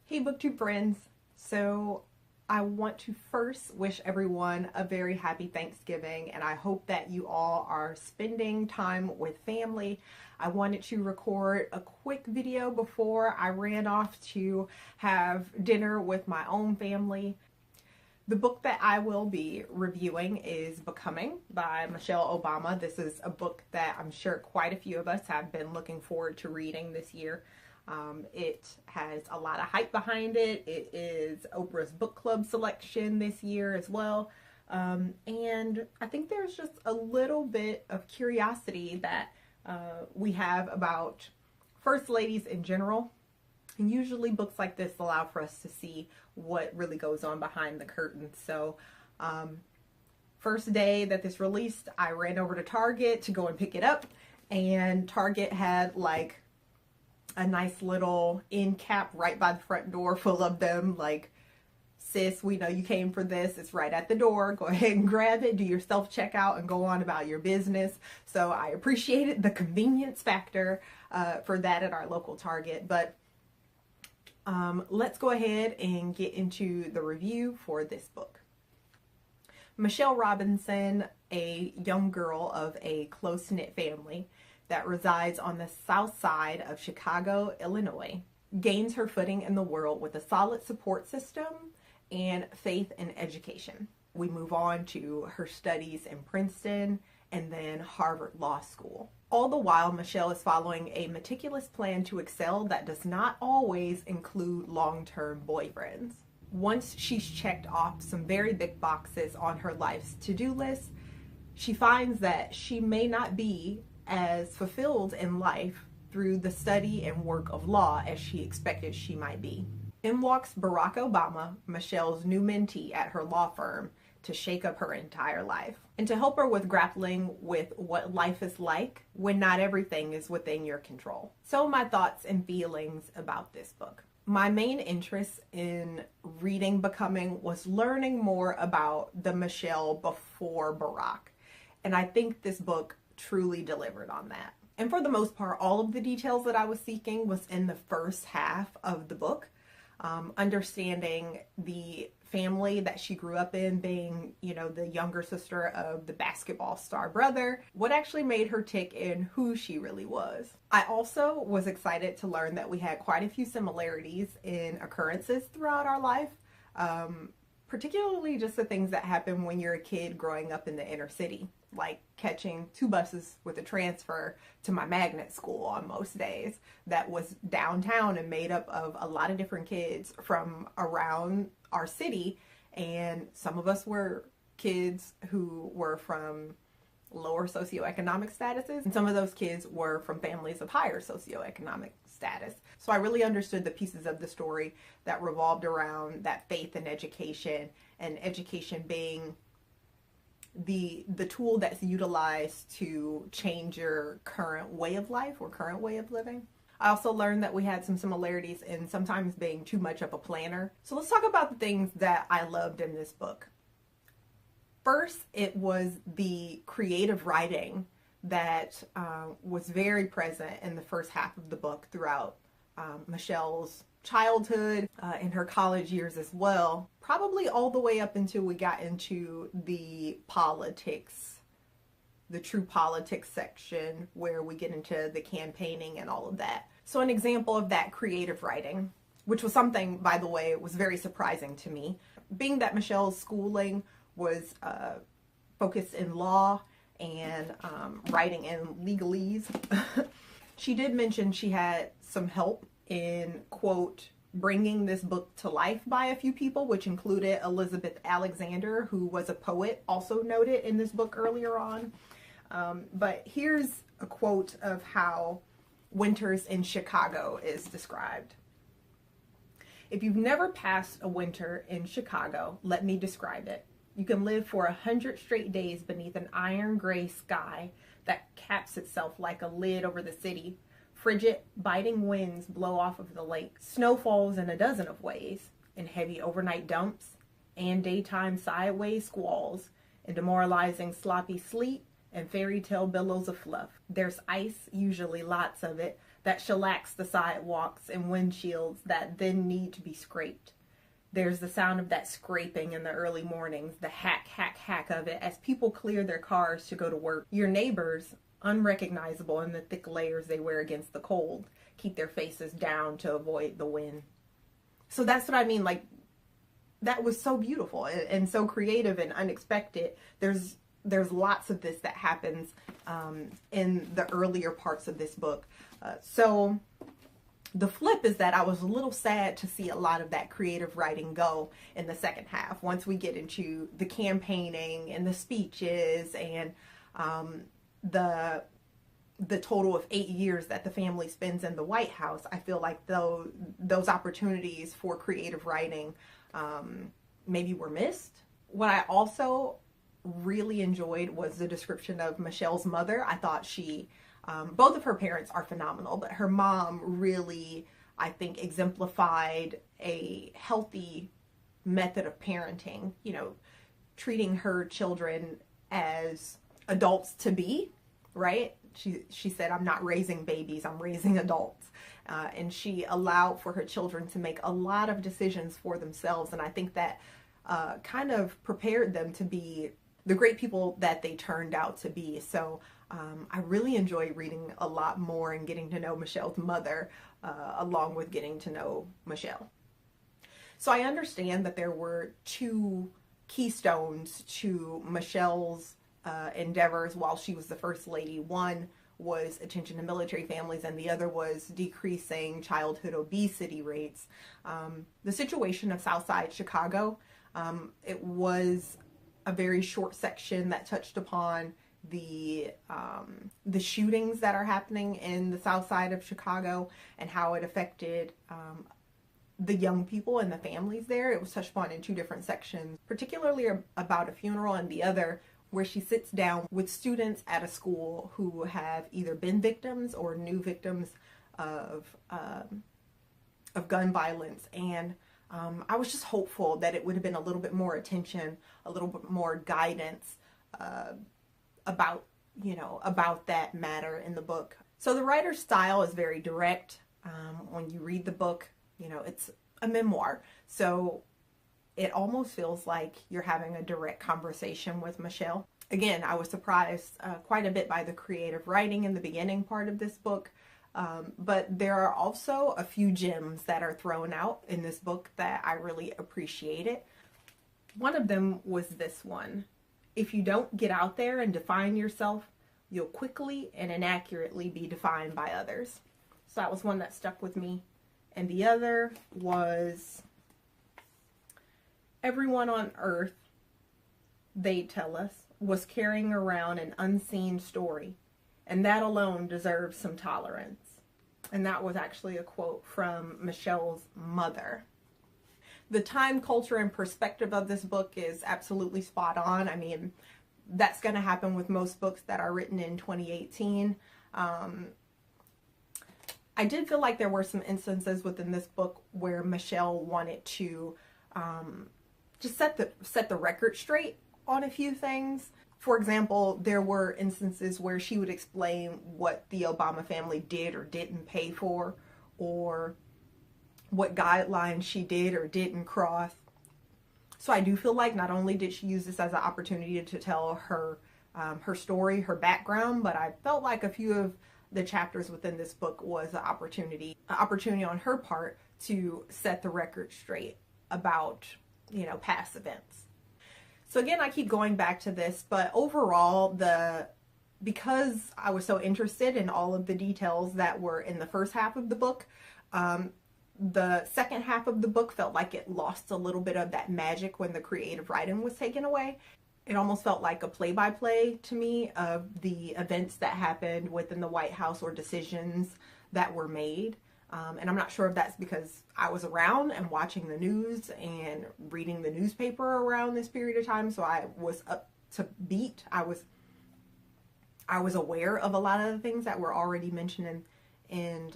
Hey BookTube friends, so I want to first wish everyone a very happy Thanksgiving, and I hope that you all are spending time with family. I wanted to record a quick video before I ran off to have dinner with my own family. The book that I will be reviewing is Becoming by Michelle Obama. This is a book that I'm sure quite a few of us have been looking forward to reading this year. It has a lot of hype behind it. It is Oprah's book club selection this year as well. And I think there's just a little bit of curiosity that we have about first ladies in general. And usually books like this allow for us to see what really goes on behind the curtain. So first day that this released, I ran over to Target to go and pick it up. And Target had like a nice little end cap right by the front door full of them, like, sis, we know you came for this, it's right at the door, go ahead and grab it, do your self-checkout and go on about your business. So I appreciated the convenience factor for that at our local Target. But let's go ahead and get into the review for this book. Michelle Robinson, a young girl of a close-knit family that resides on the south side of Chicago, Illinois, gains her footing in the world with a solid support system and faith in education. We move on to her studies in Princeton and then Harvard Law School. All the while, Michelle is following a meticulous plan to excel that does not always include long-term boyfriends. Once she's checked off some very big boxes on her life's to-do list, she finds that she may not be as fulfilled in life through the study and work of law as she expected she might be. In walks Barack Obama, Michelle's new mentee at her law firm, to shake up her entire life and to help her with grappling with what life is like when not everything is within your control. So my thoughts and feelings about this book. My main interest in reading Becoming was learning more about the Michelle before Barack, and I think this book truly delivered on that. And for the most part, all of the details that I was seeking was in the first half of the book. Understanding the family that she grew up in, being, you know, the younger sister of the basketball star brother, what actually made her tick and who she really was. I also was excited to learn that we had quite a few similarities in occurrences throughout our life, particularly just the things that happen when you're a kid growing up in the inner city, like catching 2 buses with a transfer to my magnet school on most days that was downtown and made up of a lot of different kids from around our city. And some of us were kids who were from lower socioeconomic statuses, and some of those kids were from families of higher socioeconomic status. So I really understood the pieces of the story that revolved around that faith in education, and education being the tool that's utilized to change your current way of life or current way of living. I also learned that we had some similarities in sometimes being too much of a planner. So let's talk about the things that I loved in this book. First, it was the creative writing that was very present in the first half of the book throughout Michelle's childhood and her college years as well, probably all the way up until we got into the politics, the true politics section, where we get into the campaigning and all of that. So an example of that creative writing, which was something, by the way, was very surprising to me, being that Michelle's schooling was focused in law and writing in legalese. She did mention she had some help in, quote, bringing this book to life by a few people, which included Elizabeth Alexander, who was a poet, also noted in this book earlier on. But here's a quote of how winters in Chicago is described. If you've never passed a winter in Chicago, let me describe it. You can live for 100 straight days beneath an iron gray sky that caps itself like a lid over the city. Frigid, biting winds blow off of the lake. Snow falls in a dozen of ways, in heavy overnight dumps and daytime sideways squalls, in demoralizing sloppy sleet and fairy tale billows of fluff. There's ice, usually lots of it, that shellacks the sidewalks and windshields that then need to be scraped. There's the sound of that scraping in the early mornings, the hack, hack, hack of it as people clear their cars to go to work. Your neighbors, unrecognizable in the thick layers they wear against the cold, keep their faces down to avoid the wind. So that's what I mean, like, that was so beautiful and so creative and unexpected. There's lots of this that happens in the earlier parts of this book. So the flip is that I was a little sad to see a lot of that creative writing go in the second half. Once we get into the campaigning and the speeches and the total of 8 years that the family spends in the White House, I feel like those opportunities for creative writing maybe were missed. What I also really enjoyed was the description of Michelle's mother. I thought she, both of her parents are phenomenal, but her mom really, I think, exemplified a healthy method of parenting, you know, treating her children as adults to be, right? She said, I'm not raising babies, I'm raising adults. And she allowed for her children to make a lot of decisions for themselves. And I think that kind of prepared them to be the great people that they turned out to be. So I really enjoy reading a lot more and getting to know Michelle's mother along with getting to know Michelle. So I understand that there were two keystones to Michelle's endeavors while she was the first lady. One was attention to military families, and the other was decreasing childhood obesity rates. The situation of Southside Chicago, it was a very short section that touched upon the shootings that are happening in the South Side of Chicago and how it affected the young people and the families there. It was touched upon in two different sections, particularly about a funeral, and the other where she sits down with students at a school who have either been victims or new victims of gun violence. And I was just hopeful that it would have been a little bit more attention, a little bit more guidance about that matter in the book. So the writer's style is very direct. When you read the book, you know, it's a memoir. So it almost feels like you're having a direct conversation with Michelle. Again, I was surprised quite a bit by the creative writing in the beginning part of this book. But there are also a few gems that are thrown out in this book that I really appreciated. One of them was this one. If you don't get out there and define yourself, you'll quickly and inaccurately be defined by others. So that was one that stuck with me. And the other was, everyone on earth, they tell us, was carrying around an unseen story, and that alone deserves some tolerance. And that was actually a quote from Michelle's mother. The time, culture, and perspective of this book is absolutely spot on. I mean, that's going to happen with most books that are written in 2018. I did feel like there were some instances within this book where Michelle wanted to just set the record straight on a few things. For example, there were instances where she would explain what the Obama family did or didn't pay for, or what guidelines she did or didn't cross. So I do feel like not only did she use this as an opportunity to tell her her story, her background, but I felt like a few of the chapters within this book was an opportunity on her part to set the record straight about, you know, past events. So again, I keep going back to this, but overall, because I was so interested in all of the details that were in the first half of the book, the second half of the book felt like it lost a little bit of that magic when the creative writing was taken away. It almost felt like a play-by-play to me of the events that happened within the White House or decisions that were made. And I'm not sure if that's because I was around and watching the news and reading the newspaper around this period of time, so I was up to beat. I was aware of a lot of the things that were already mentioned in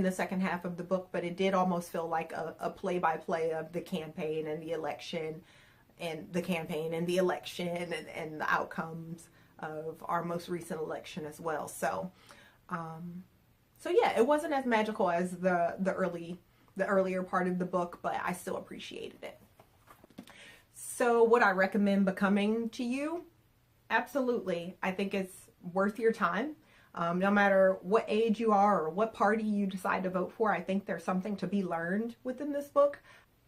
the second half of the book, but it did almost feel like a play-by-play of the campaign and the election, and the campaign and the election and the outcomes of our most recent election as well. So So yeah, it wasn't as magical as the earlier part of the book, but I still appreciated it. So would I recommend Becoming to you? Absolutely. I think it's worth your time. No matter what age you are or what party you decide to vote for, I think there's something to be learned within this book.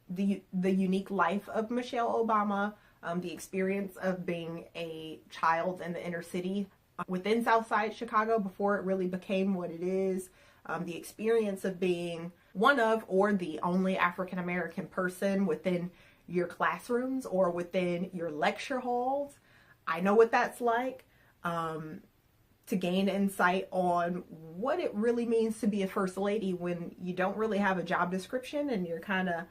The unique life of Michelle Obama, the experience of being a child in the inner city within Southside Chicago before it really became what it is, the experience of being one of or the only African American person within your classrooms or within your lecture halls. I know what that's like. To gain insight on what it really means to be a first lady when you don't really have a job description and you're kind of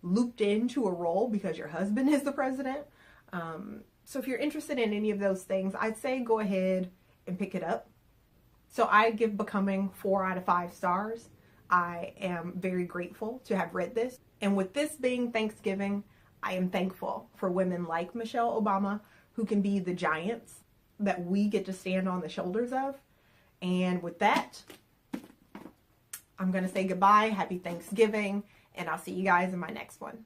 looped into a role because your husband is the president. So if you're interested in any of those things, I'd say go ahead and pick it up. So I give Becoming 4 out of 5 stars. I am very grateful to have read this. And with this being Thanksgiving, I am thankful for women like Michelle Obama who can be the giants that we get to stand on the shoulders of. And with that, I'm going to say goodbye. Happy Thanksgiving. And I'll see you guys in my next one.